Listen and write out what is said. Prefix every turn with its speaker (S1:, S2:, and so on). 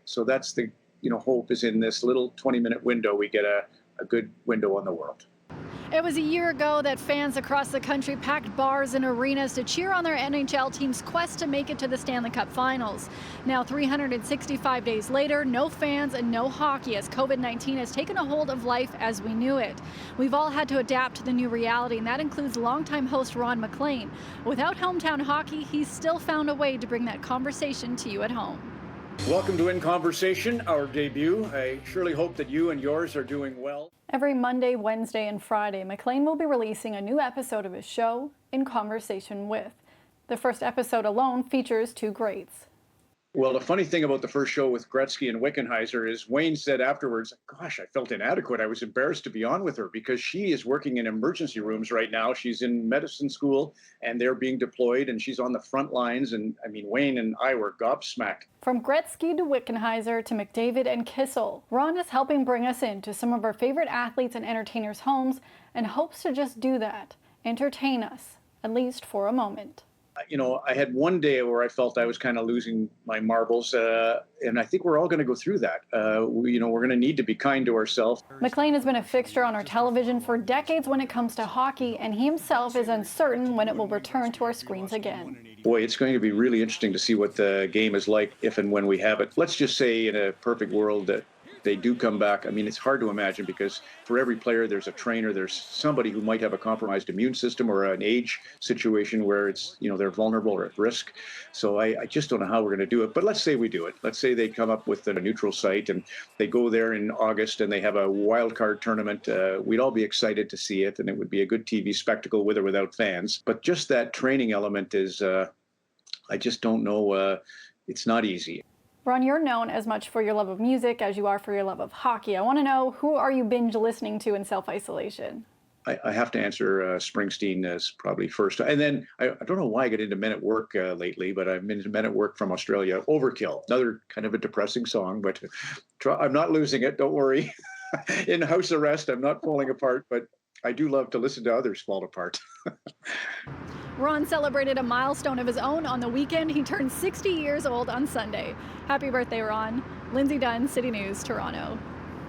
S1: So that's the hope is in this little 20-minute window we get a good window on the world.
S2: It was a year ago that fans across the country packed bars and arenas to cheer on their NHL team's quest to make it to the Stanley Cup Finals. Now, 365 days later, no fans and no hockey as COVID-19 has taken a hold of life as we knew it. We've all had to adapt to the new reality, and that includes longtime host Ron MacLean. Without hometown hockey, he's still found a way to bring that conversation to you at home.
S1: Welcome to In Conversation, our debut. I surely hope that you and yours are doing well.
S2: Every Monday, Wednesday, and Friday, MacLean will be releasing a new episode of his show, In Conversation With. The first episode alone features two greats.
S1: Well, the funny thing about the first show with Gretzky and Wickenheiser is Wayne said afterwards, gosh, I felt inadequate. I was embarrassed to be on with her because she is working in emergency rooms right now. She's in medicine school and they're being deployed and she's on the front lines. And I mean, Wayne and I were gobsmacked.
S2: From Gretzky to Wickenheiser to McDavid and Kissel, Ron is helping bring us into some of our favorite athletes and entertainers' homes and hopes to just do that, entertain us, at least for a moment.
S1: I had one day where I felt I was kind of losing my marbles, and I think we're all going to go through that. We're going to need to be kind to ourselves.
S2: MacLean has been a fixture on our television for decades when it comes to hockey, and he himself is uncertain when it will return to our screens again.
S1: Boy, it's going to be really interesting to see what the game is like if and when we have it. Let's just say in a perfect world that they do come back. I mean, it's hard to imagine because for every player, there's a trainer, there's somebody who might have a compromised immune system or an age situation where it's, they're vulnerable or at risk. So I just don't know how we're going to do it. But let's say we do it. Let's say they come up with a neutral site and they go there in August and they have a wild card tournament. We'd all be excited to see it and it would be a good TV spectacle with or without fans. But just that training element is, I just don't know. It's not easy.
S2: Ron, you're known as much for your love of music as you are for your love of hockey. I want to know, who are you binge listening to in self-isolation?
S1: I have to answer Springsteen as probably first. And then I don't know why I got into Men at Work lately, but I'm into Men at Work from Australia. Overkill, another kind of a depressing song, but I'm not losing it. Don't worry. In house arrest, I'm not falling apart, but I do love to listen to others fall apart.
S2: Ron celebrated a milestone of his own on the weekend. He turned 60 years old on Sunday. Happy birthday, Ron. Lindsay Dunn, City News, Toronto.